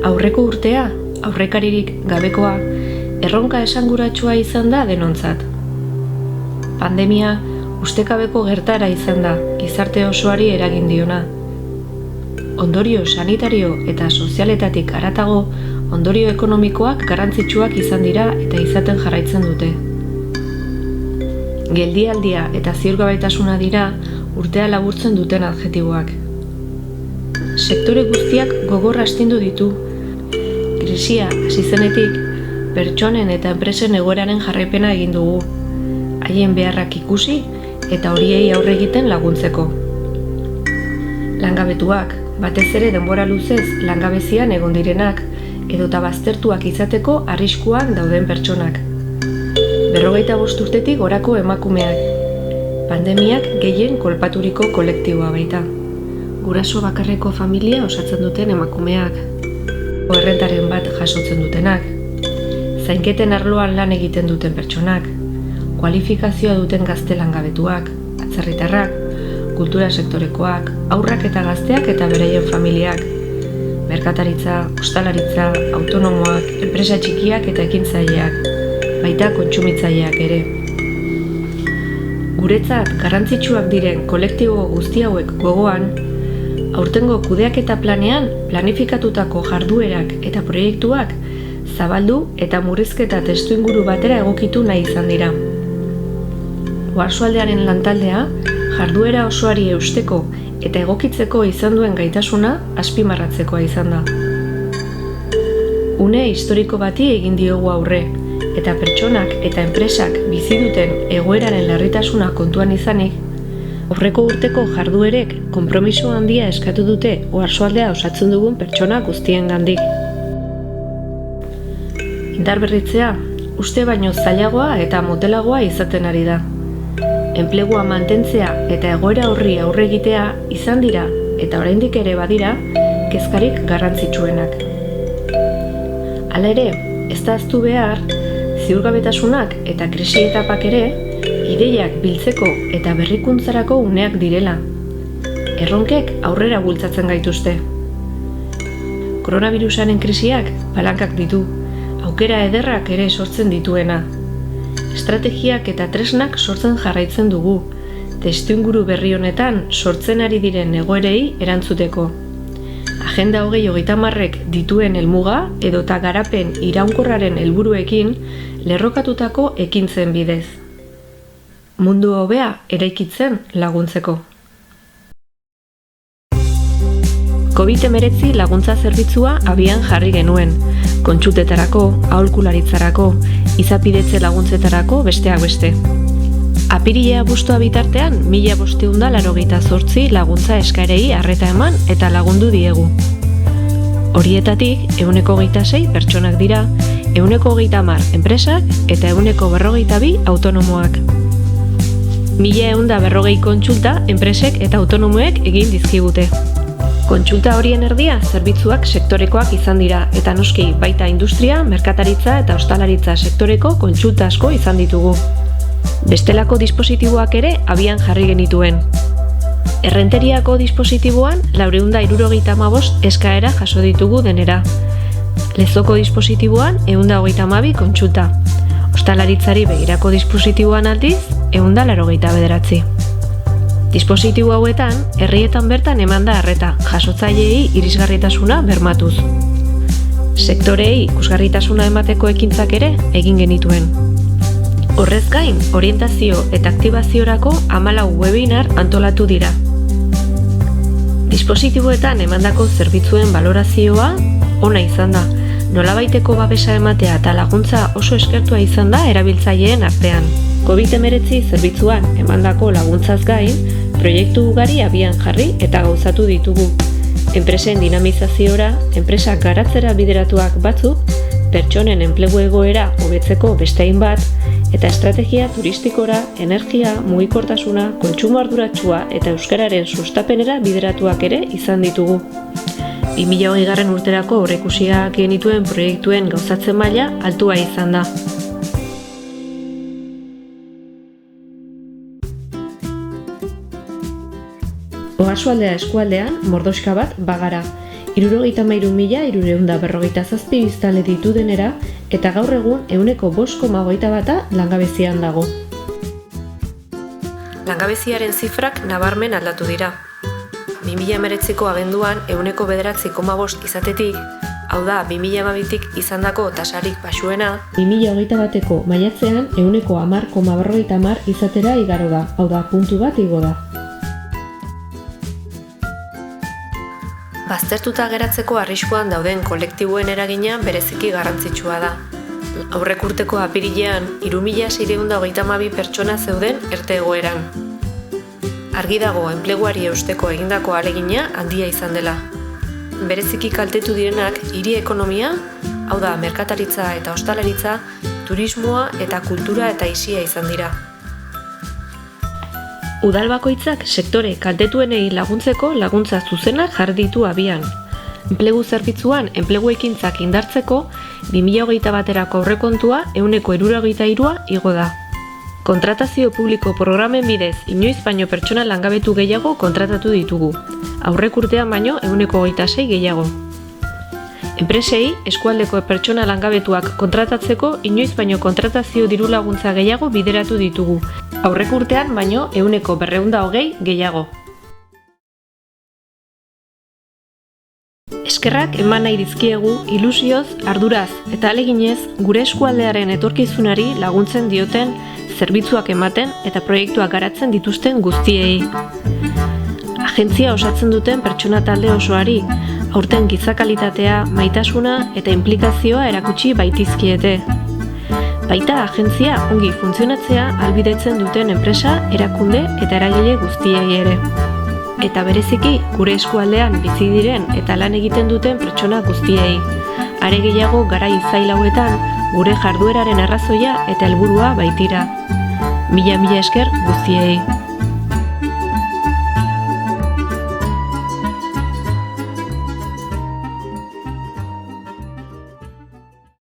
Aurreko urtea, aurrekaririk gabekoa, erronka esanguratsua izan da denontzat. Pandemia ustekabeko gertara izan da, gizarte osoari eragin diona. Ondorio sanitario eta sozialetatik haratago, ondorio ekonomikoak garrantzitsuak izan dira eta izaten jarraitzen dute. Geldialdia eta ziurgabetasuna dira urtea laburtzen duten adjektiboak. Sektore guztiak gogorra astindu ditu. Krisia hasi zenetik, pertsonen eta enpresen egoeraren jarraipena egin dugu. Haien beharrak ikusi eta horiei aurre egiten laguntzeko. Langabetuak, batez ere denbora luzez langabezian egon direnak, edota baztertuak izateko arriskuan dauden pertsonak. 45 urtetik gorako emakumeak. Pandemiak gehien kolpaturiko kolektiboa baita. Guraso bakarreko familia osatzen duten emakumeak. Errentaren bat jasotzen dutenak. Zainketen arloan lan egiten duten pertsonak. Kualifikazioa duten gazte langabetuak, atzerritarrak, kultura sektorekoak, haurrak eta gazteak eta beraien familiak. Merkataritza, ostalaritza, autonomoak, enpresa txikiak eta ekintzaileak, baita kontsumitzaileak ere. Guretzat garrantzitsuak diren kolektibo guzti hauek gogoan, aurtengo kudeaketa planean planifikatutako jarduerak eta proiektuak zabaldu eta murrizketa testuinguru batera egokitu nahi izan dira. Oarsoaldearen lantaldea, jarduera osoari eusteko eta egokitzeko izan duen gaitasuna azpimarratzekoa izan da. Une historiko bati egin diogu aurre, eta pertsonak eta enpresak bizi duten egoeraren larritasuna kontuan izanik, aurreko urteko jarduerek konpromiso handia eskatu dute oarsoaldea osatzen dugun pertsona guztiengandik. Indarberritzea, uste baino zailagoa eta motelagoa izaten ari da. Enplegua mantentzea eta egoera horri aurre egitea izan dira eta oraindik ere badira kezkarik garrantzitsuenak. Hala ere, ez da ahaztu behar, ziurgabetasunak eta krisi etapak ere ideiak biltzeko eta berrikuntzarako uneak direla. Erronkek aurrera bultzatzen gaituzte. Koronavirusaren krisiak palankak ditu, aukera ederrak ere sortzen dituena. Estrategiak eta tresnak sortzen jarraitzen dugu, testuinguru berri honetan sortzen ari diren egoerei erantzuteko. Agenda 2030ek dituen helmuga edota garapen iraunkorraren helburuekin lerrokatutako ekintzen bidez. Mundu hobea eraikitzen laguntzeko. COVID-19 laguntza zerbitzua abian jarri genuen, kontsultetarako, aholkularitzarako, izapidetze laguntzetarako besteak beste. Apirilea abuztua bitartean 1588 laguntza eskaerei arreta eman eta lagundu diegu. Horietatik 126 pertsonak dira, 130 enpresak eta 142 autonomoak. 1140 kontsulta enpresek eta autonomoek egin dizkigute. Kontsulta horien erdia zerbitzuak sektorekoak izan dira eta noski baita industria, merkataritza eta ostalaritza sektoreko kontsulta asko izan ditugu. Bestelako dispositiboak ere abian jarri genituen. Errenteriako dispositiboan 475 eskaera jaso ditugu denera. Lezoko dispositiboan 132 kontsulta. Ostalaritzari begirako dispositiboan aldiz 189. Dispositibo hauetan, herrietan bertan eman da arreta, jasotzaileei irisgarritasuna bermatuz. Sektoreei ikusgarritasuna emateko ekintzak ere egin genituen. Horrez gain, orientazio eta aktibaziorako 14 webinar antolatu dira. Dispositiboetan emandako zerbitzuen balorazioa ona izan da, nolabaiteko babesa ematea eta laguntza oso eskertua izan da erabiltzaileen artean. COVID-19 zerbitzuan emandako laguntzaz gain, proiektu ugari abian jarri eta gauzatu ditugu. Enpresen dinamizaziora, enpresak garatzera bideratuak batzuk, pertsonen enplegu egoera hobetzeko beste hainbat, eta estrategia turistikora, energia, mugikortasuna, kontsumo arduratsua eta euskararen sustapenera bideratuak ere izan ditugu. 2020 urterako aurreikusiak genituen proiektuen gauzatzen maila altua izan da. Oarsoaldea eskualdean mordoxka bat bagara. 63.357 biztanle ditu denera, eta gaur egun 5,21% langabezian dago. Langabeziaren zifrak nabarmen aldatu dira. 2019ko abenduan 9,9% izatetik, hau da 2012tik izandako tasarik baxuena, 2021ko maiatzean 10,50% izatera igaro da, hau da puntu bat igo da. Baztertuta geratzeko arriskuan dauden kolektiboen eragina bereziki garrantzitsua da. Aurrek urteko apirilean 3.632 pertsona zeuden ERTE egoeran. Argi dago enpleguari eusteko egindako ahalegina handia izan dela. Bereziki kaltetu direnak hiri ekonomia, hau da merkataritza eta ostalaritza, turismoa eta kultura eta aisia izan dira. Udal bakoitzak sektore kaltetuenei laguntzeko laguntza zuzenak jarri ditu abian. Enplegu zerbitzuan enplegu ekintzak indartzeko 2021erako aurrekontua 163 igo da. Kontratazio publiko programen bidez inoiz baino pertsona langabetu gehiago kontratatu ditugu. Aurrek urtean baino 126 gehiago. Enpresei eskualdeko pertsona langabetuak kontratatzeko inoiz baino kontratazio diru laguntza gehiago bideratu ditugu. Aurrek urtean baino 220 gehiago. Eskerrak eman nahi dizkiegu ilusioz, arduraz eta ahaleginez gure eskualdearen etorkizunari laguntzen dioten zerbitzuak ematen eta proiektuak garatzen dituzten guztiei. Agentzia osatzen duten pertsona talde osoari, aurten giza kalitatea, maitasuna eta inplikazioa erakutsi baitizkiete. Baita agentzia ongi funtzionatzea ahalbidetzen duten enpresa, erakunde eta eragile guztiei ere. Eta bereziki gure eskualdean bizi diren eta lan egiten duten pertsona guztiei. Are gehiago garai zail hauetan gure jardueraren arrazoia eta helburua baitira. Mila esker guztiei.